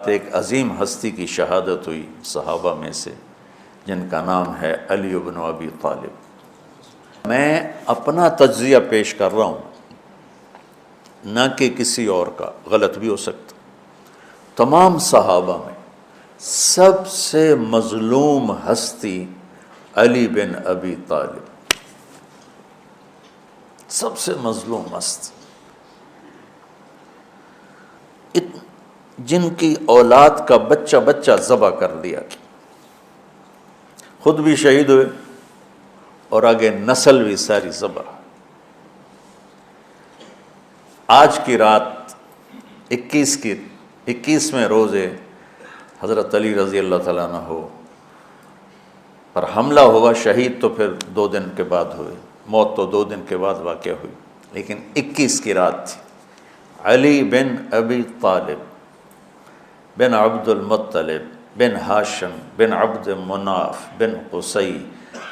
ایک عظیم ہستی کی شہادت ہوئی صحابہ میں سے، جن کا نام ہے علی بن ابی طالب۔ میں اپنا تجزیہ پیش کر رہا ہوں، نہ کہ کسی اور کا، غلط بھی ہو سکتا۔ تمام صحابہ میں سب سے مظلوم ہستی علی بن ابی طالب، سب سے مظلوم ہستی، جن کی اولاد کا بچہ بچہ ذبح کر دیا، خود بھی شہید ہوئے اور آگے نسل بھی ساری ذبح۔ آج کی رات 21ویں روزے حضرت علی رضی اللہ تعالیٰ عنہ پر حملہ ہوا، شہید تو پھر 2 دن کے بعد ہوئے، موت تو 2 دن کے بعد واقع ہوئی، لیکن 21 کی رات تھی۔ علی بن ابی طالب بن عبد المطلب بن ہاشم بن عبد مناف بن قصی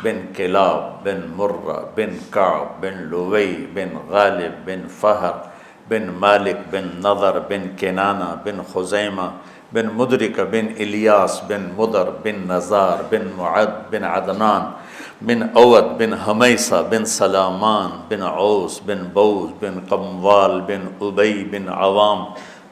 بن کلاب بن مرہ بن کعب بن لوی بن غالب بن فہر بن مالک بن نضر بن کنانہ بن خزیمہ بن مدرکہ بن الیاس بن مدر بن نزار بن معد بن عدنان بن اود بن حمیسہ بن سلامان بن عوس بن بوز بن قموال بن ابی بن عوام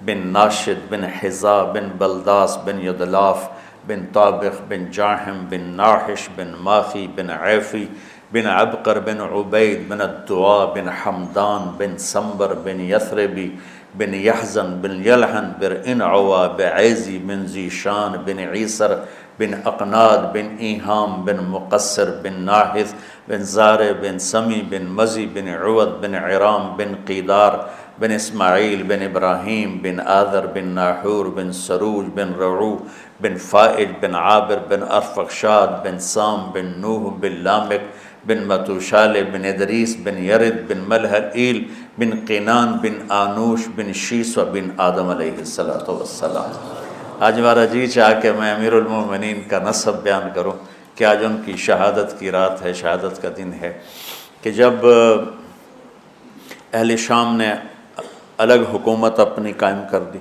بن ناشد بن حذا بن بلداس بن یدلاف بن طابخ بن جاحم بن ناحش بن ماخی بن عیفی بن عبقر بن عبید بن الدعاء بن حمدان بن سمبر بن یثربی بن یحزن بن یلحن بن انعوا بعیزی بن زیشان بن عیسر بن اقناد بن ایہام بن مقصر بن ناحث بن زارع بن سمی بن مزی بن عود بن عرام بن قیدار بن اسماعیل بن ابراہیم بن آذر بن ناحور بن سروج بن رعو بن فائج بن عابر بن ارفخشاد بن سام بن نوح بن لامک بن متوشال بن ادریس بن یرد بن ملحل بن قینان بن آنوش بن شیسو بن آدم علیہ السلام۔ آج ہمارا جی چاہ کہ میں امیر المومنین کا نسب بیان کروں کہ آج ان کی شہادت کی رات ہے، شہادت کا دن ہے، کہ جب اہل شام نے الگ حکومت اپنی قائم کر دی،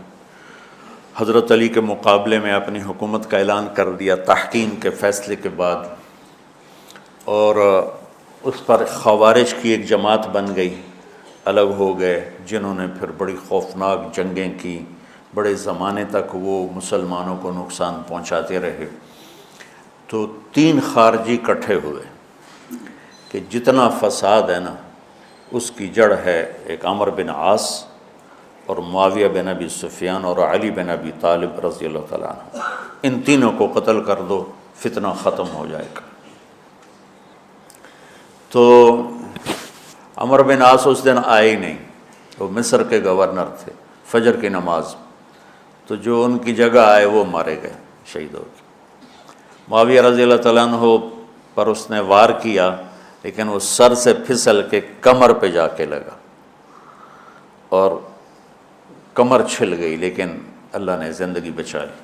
حضرت علی کے مقابلے میں اپنی حکومت کا اعلان کر دیا تحکیم کے فیصلے کے بعد، اور اس پر خوارج کی ایک جماعت بن گئی، الگ ہو گئے، جنہوں نے پھر بڑی خوفناک جنگیں کی، بڑے زمانے تک وہ مسلمانوں کو نقصان پہنچاتے رہے۔ تو 3 خارجی اکٹھے ہوئے کہ جتنا فساد ہے نا، اس کی جڑ ہے ایک عمرو بن عاص اور معاویہ بن ابی سفیان اور علی بن ابی طالب رضی اللہ تعالیٰ عنہ، ان تینوں کو قتل کر دو، فتنہ ختم ہو جائے گا۔ تو عمرو بن عاص اس دن آئے ہی نہیں، وہ مصر کے گورنر تھے، فجر کی نماز، تو جو ان کی جگہ آئے وہ مارے گئے، شہید ہو گئے۔ معاویہ رضی اللہ تعالیٰ عنہ پر اس نے وار کیا، لیکن وہ سر سے پھسل کے کمر پہ جا کے لگا اور کمر چھل گئی، لیکن اللہ نے زندگی بچا لی۔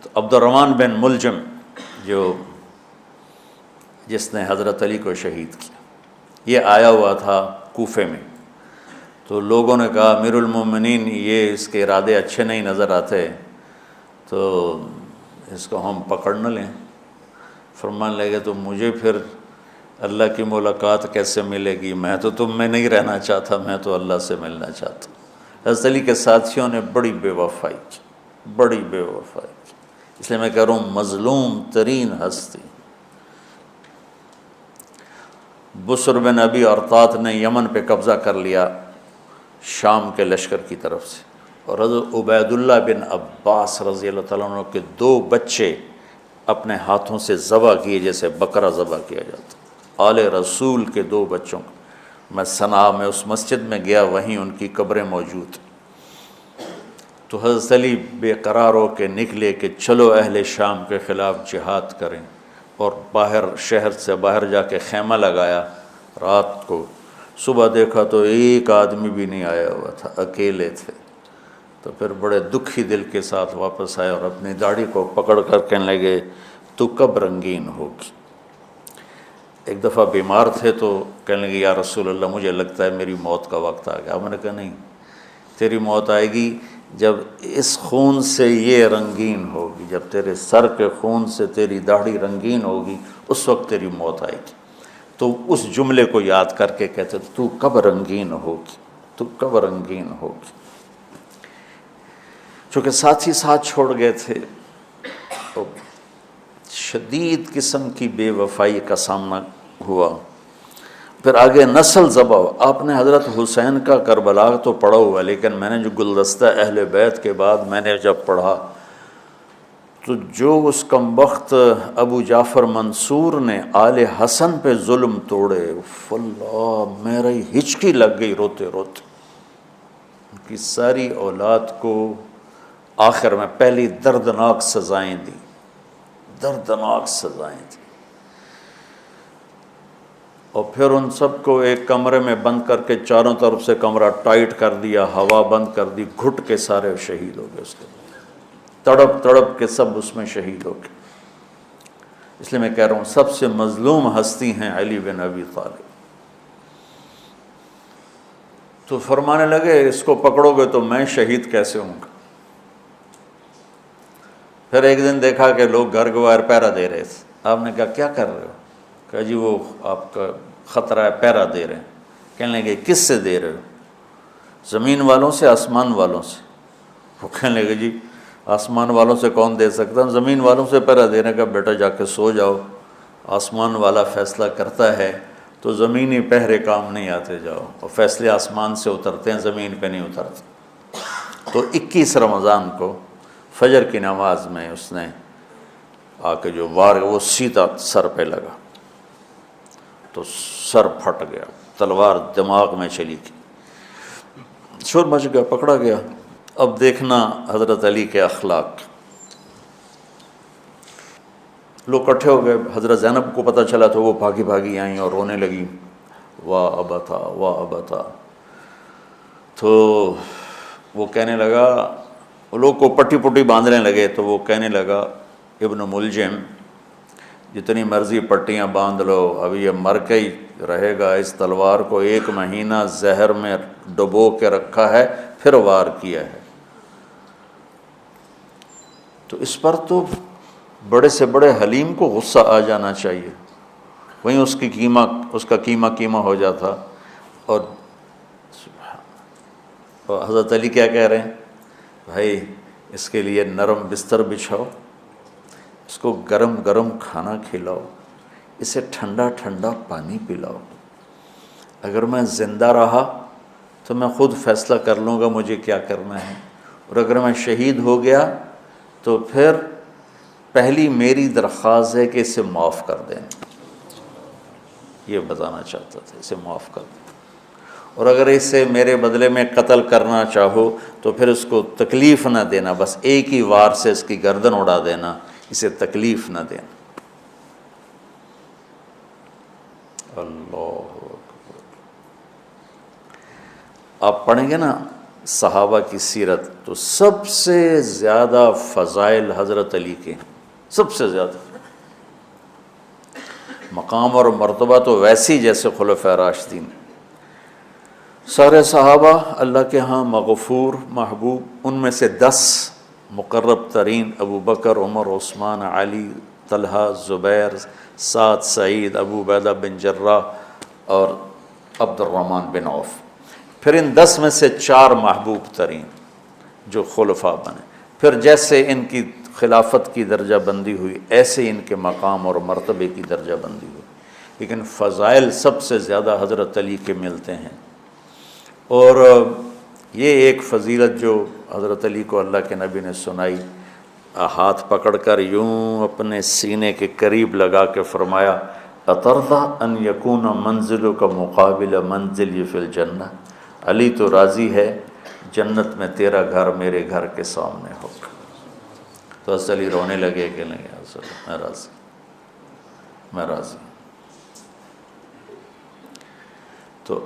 تو عبد الرحمن بن ملجم جس نے حضرت علی کو شہید کیا، یہ آیا ہوا تھا کوفے میں، تو لوگوں نے کہا امیر المومنین یہ اس کے ارادے اچھے نہیں نظر آتے، تو اس کو ہم پکڑ نہ لیں۔ فرمان لگے تو مجھے پھر اللہ کی ملاقات کیسے ملے گی؟ میں تو تم میں نہیں رہنا چاہتا، میں تو اللہ سے ملنا چاہتا ہوں۔ حضرت علی کے ساتھیوں نے بڑی بے وفائی کی، بڑی بے وفائی کی، اس لیے میں کہہ رہا ہوں مظلوم ترین ہستی۔ بسر بن ابی ارطاط نے یمن پہ قبضہ کر لیا شام کے لشکر کی طرف سے، اور حضرت عبید اللہ بن عباس رضی اللہ تعالیٰ عنہ کے 2 بچے اپنے ہاتھوں سے ذبح کیے، جیسے بکرا ذبح کیا جاتا۔ آل رسول کے 2 بچوں کو میں صنعاء میں اس مسجد میں گیا، وہیں ان کی قبریں موجود۔ تو حضرت علی بے قرار ہو کے نکلے کہ چلو اہل شام کے خلاف جہاد کریں، اور باہر شہر سے باہر جا کے خیمہ لگایا رات کو۔ صبح دیکھا تو ایک آدمی بھی نہیں آیا ہوا تھا، اکیلے تھے۔ تو پھر بڑے دکھی دل کے ساتھ واپس آئے اور اپنی داڑھی کو پکڑ کر کہنے لگے تو کب رنگین ہوگی؟ ایک دفعہ بیمار تھے تو کہنے لگے یا رسول اللہ مجھے لگتا ہے میری موت کا وقت آ گیا۔ میں نے کہا نہیں، تیری موت آئے گی جب اس خون سے یہ رنگین ہوگی، جب تیرے سر کے خون سے تیری داڑھی رنگین ہوگی، اس وقت تیری موت آئے گی۔ تو اس جملے کو یاد کر کے کہتے تو کب رنگین ہوگی، تو کب رنگین ہوگی۔ چونکہ ساتھی ساتھ چھوڑ گئے تھے، تو شدید قسم کی بے وفائی کا سامنا ہوا۔ پھر آگے نسل ذبح۔ آپ نے حضرت حسین کا کربلا تو پڑھا ہوا، لیکن میں نے جو گلدستہ اہل بیت کے بعد میں نے جب پڑھا تو جو اس کمبخت ابو جعفر منصور نے آل حسن پہ ظلم توڑے، اللہ میری ہچکی لگ گئی روتے روتے۔ ان کی ساری اولاد کو آخر میں پہلی دردناک سزائیں دی، دردناک سزائیں دی، اور پھر ان سب کو ایک کمرے میں بند کر کے چاروں طرف سے کمرہ ٹائٹ کر دیا، ہوا بند کر دی، گھٹ کے سارے شہید ہو گئے، اس کے تڑپ تڑپ کے سب اس میں شہید ہو گئے۔ اس لیے میں کہہ رہا ہوں سب سے مظلوم ہستی ہیں علی بن ابی طالب۔ تو فرمانے لگے اس کو پکڑو گے تو میں شہید کیسے ہوں گا۔ پھر ایک دن دیکھا کہ لوگ گھر کے باہر پہرا دے رہے تھے۔ آپ نے کہا کیا کر رہے ہو؟ کہا جی وہ آپ کا خطرہ ہے، پہرا دے رہے ہیں۔ کہنے لگے کس سے دے رہے ہو؟ زمین والوں سے، آسمان والوں سے؟ وہ کہنے لگے جی آسمان والوں سے کون دے سکتا، زمین والوں سے پہرا دینے کا۔ بیٹا جا کے سو جاؤ، آسمان والا فیصلہ کرتا ہے تو زمینی پہرے کام نہیں آتے، جاؤ، اور فیصلے آسمان سے اترتے ہیں، زمین پہ نہیں اترتے۔ تو 21 رمضان کو فجر کی نماز میں اس نے آ کے جو وار وہ سیدھا سر پہ لگا تو سر پھٹ گیا، تلوار دماغ میں چلی گئی، شور مچ گیا، پکڑا گیا۔ اب دیکھنا حضرت علی کے اخلاق۔ لوگ اکٹھے ہو گئے، حضرت زینب کو پتہ چلا تو وہ بھاگی بھاگی آئیں اور رونے لگی، واہ ابتا واہ ابتا۔ تو وہ کہنے لگا، وہ لوگ کو پٹی پٹی باندھنے لگے، تو وہ کہنے لگا ابن ملجم جتنی مرضی پٹیاں باندھ لو، اب یہ مر کے ہی رہے گا، اس تلوار کو 1 مہینہ زہر میں ڈبو کے رکھا ہے، پھر وار کیا ہے۔ تو اس پر تو بڑے سے بڑے حلیم کو غصہ آ جانا چاہیے، وہیں اس کا قیمہ ہو جاتا۔ اور حضرت علی کیا کہہ رہے ہیں؟ بھائی اس کے لیے نرم بستر بچھاؤ، اس کو گرم گرم کھانا کھلاؤ، اسے ٹھنڈا ٹھنڈا پانی پلاؤ۔ اگر میں زندہ رہا تو میں خود فیصلہ کر لوں گا مجھے کیا کرنا ہے، اور اگر میں شہید ہو گیا تو پھر پہلی میری درخواست ہے کہ اسے معاف کر دیں۔ یہ بتانا چاہتا تھا، اسے معاف کر دیں، اور اگر اسے میرے بدلے میں قتل کرنا چاہو تو پھر اس کو تکلیف نہ دینا، بس ایک ہی وار سے اس کی گردن اڑا دینا، اسے تکلیف نہ دینا۔ اللہ اکبر۔ آپ پڑھیں گے نا صحابہ کی سیرت تو سب سے زیادہ فضائل حضرت علی کے، سب سے زیادہ مقام اور مرتبہ تو ویسی جیسے خلفائے راشدین۔ سارے صحابہ اللہ کے ہاں مغفور محبوب، ان میں سے 10 مقرب ترین ابو بکر، عمر، عثمان، علی، طلحہ، زبیر، سعد، سعید، ابو عبیدہ بن جراح اور عبد الرحمن بن عوف۔ پھر ان 10 میں سے 4 محبوب ترین جو خلفاء بنے، پھر جیسے ان کی خلافت کی درجہ بندی ہوئی ایسے ان کے مقام اور مرتبے کی درجہ بندی ہوئی، لیکن فضائل سب سے زیادہ حضرت علی کے ملتے ہیں۔ اور یہ ایک فضیلت جو حضرت علی کو اللہ کے نبی نے سنائی، ہاتھ پکڑ کر یوں اپنے سینے کے قریب لگا کے فرمایا، اترضی ان یکون منزلک مقابل منزلی فی الجنہ، علی تو راضی ہے جنت میں تیرا گھر میرے گھر کے سامنے ہوگا۔ تو حضرت علی رونے لگے کہ نہیں میں راضی، میں راضی۔ تو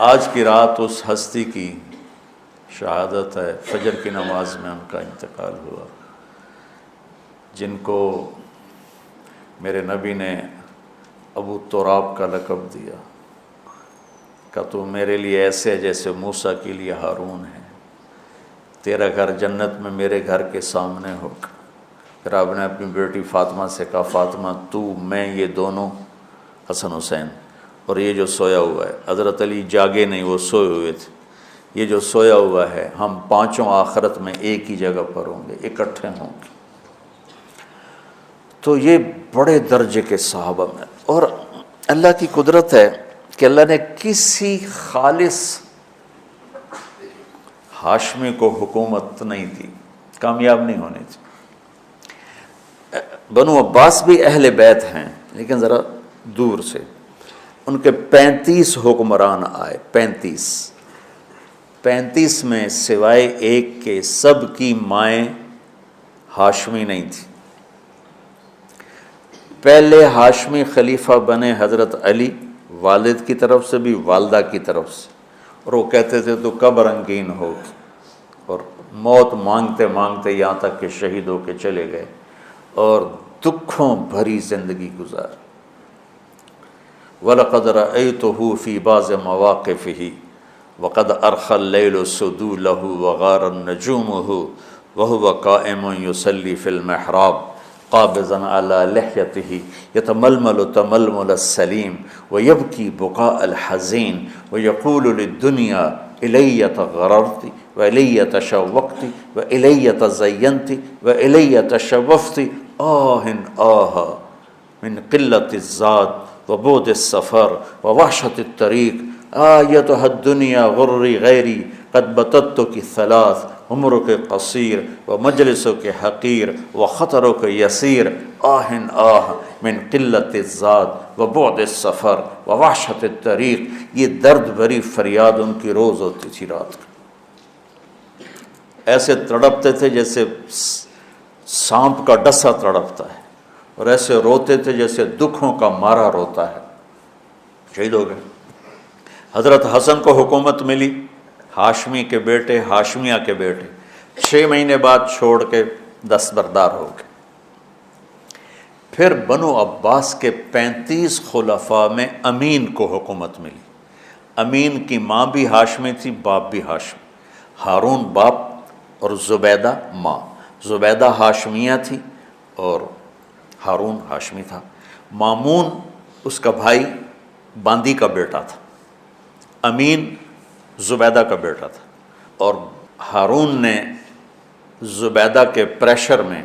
آج کی رات اس ہستی کی شہادت ہے، فجر کی نماز میں ان کا انتقال ہوا، جن کو میرے نبی نے ابو تراب کا لقب دیا کہ تو میرے لیے ایسے جیسے موسیٰ کے لیے ہارون ہے، تیرا گھر جنت میں میرے گھر کے سامنے ہوگا۔ پھر آپ نے اپنی بیٹی فاطمہ سے کہا فاطمہ تو میں یہ دونوں حسن حسین اور یہ جو سویا ہوا ہے، حضرت علی جاگے نہیں، وہ سوئے ہوئے تھے، یہ جو سویا ہوا ہے ہم پانچوں آخرت میں ایک ہی جگہ پر ہوں گے، اکٹھے ہوں گے۔ تو یہ بڑے درجے کے صحابہ میں، اور اللہ کی قدرت ہے کہ اللہ نے کسی خالص ہاشمی کو حکومت نہیں دی، کامیاب نہیں ہونے دی۔ بنو عباس بھی اہل بیت ہیں لیکن ذرا دور سے، ان کے 35 حکمران آئے، 35 میں سوائے ایک کے سب کی مائیں ہاشمی نہیں تھی۔ پہلے ہاشمی خلیفہ بنے حضرت علی، والد کی طرف سے بھی والدہ کی طرف سے، اور وہ کہتے تھے تو کب رنگین ہوگی، اور موت مانگتے مانگتے یہاں تک کہ شہید ہو کے چلے گئے اور دکھوں بھری زندگی گزار۔ وَلَقَدْ رَأَيْتُهُ فِي بَعْضِ مَوَاقِفِهِ وَقَدْ أَرْخَى اللَّيْلُ سُدُولَهُ وَغَارَ النَّجُومُهُ وَهُوَ قَائِمٌ يُصَلِّي فِي الْمِحْرَابِ قابضاً على لحيته يتململ تململ السليم ويبكي بكاء الحزين ويقول للدنيا إلي تغررت وإلي تشوقت وإلي تزينت وإلي تشوفت آه من قلة الزاد وبعد السفر ووحشة الطريق آيتها الدنيا غري غيري قد بتتك ثلاث عمرك قصير ومجلسك حقير وخطرك يسير من قلة الزاد وبعد السفر ووحشة الطريق۔ یہ درد بھری فریاد ان کی روز ہوتی تھی رات کو، ایسے تڑپتے تھے جیسے سانپ کا ڈسا تڑپتا ہے، اور ایسے روتے تھے جیسے دکھوں کا مارا روتا ہے۔ شہید ہو گئے۔ حضرت حسن کو حکومت ملی، ہاشمی کے بیٹے، ہاشمیہ کے بیٹے 6 مہینے بعد چھوڑ کے دستبردار ہو گئے۔ پھر بنو عباس کے 35 خلفاء میں امین کو حکومت ملی۔ امین کی ماں بھی ہاشمی تھی، باپ بھی ہاشمی، ہارون باپ اور زبیدہ ماں۔ زبیدہ ہاشمیہ تھی اور ہارون ہاشمی تھا۔ مامون اس کا بھائی باندی کا بیٹا تھا، امین زبیدہ کا بیٹا تھا، اور ہارون نے زبیدہ کے پریشر میں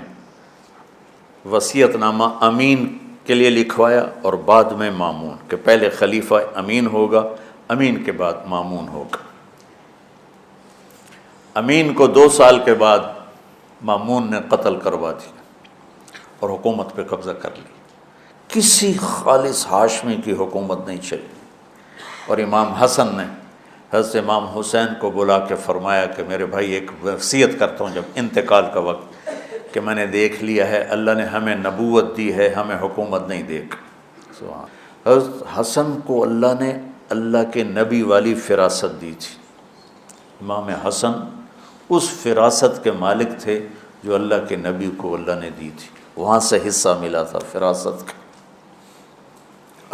وصیت نامہ امین کے لیے لکھوایا، اور بعد میں مامون، کہ پہلے خلیفہ امین ہوگا، امین کے بعد مامون ہوگا۔ امین کو 2 سال کے بعد مامون نے قتل کروا دیا اور حکومت پہ قبضہ کر لی۔ کسی خالص ہاشمی کی حکومت نہیں چلی، اور امام حسن نے حضرت امام حسین کو بلا کے فرمایا کہ میرے بھائی ایک وصیت کرتا ہوں جب انتقال کا وقت، کہ میں نے دیکھ لیا ہے اللہ نے ہمیں نبوت دی ہے، ہمیں حکومت نہیں دے گا۔ حضرت حسن کو اللہ نے اللہ کے نبی والی فراست دی تھی۔ امام حسن اس فراست کے مالک تھے جو اللہ کے نبی کو اللہ نے دی تھی، وہاں سے حصہ ملا تھا فراست کا۔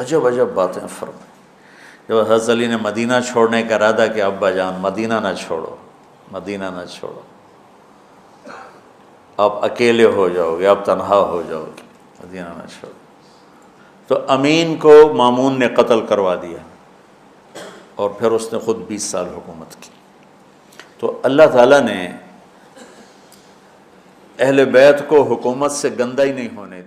عجب عجب باتیں فرمائیں۔ جب حضرت علی نے مدینہ چھوڑنے کا ارادہ کیا، ابا جان مدینہ نہ چھوڑو، مدینہ نہ چھوڑو، آپ اکیلے ہو جاؤ گے، آپ تنہا ہو جاؤ گے، مدینہ نہ چھوڑو۔ تو امین کو مامون نے قتل کروا دیا، اور پھر اس نے خود 20 سال حکومت کی۔ تو اللہ تعالیٰ نے اہل بیت کو حکومت سے گندہ ہی نہیں ہونے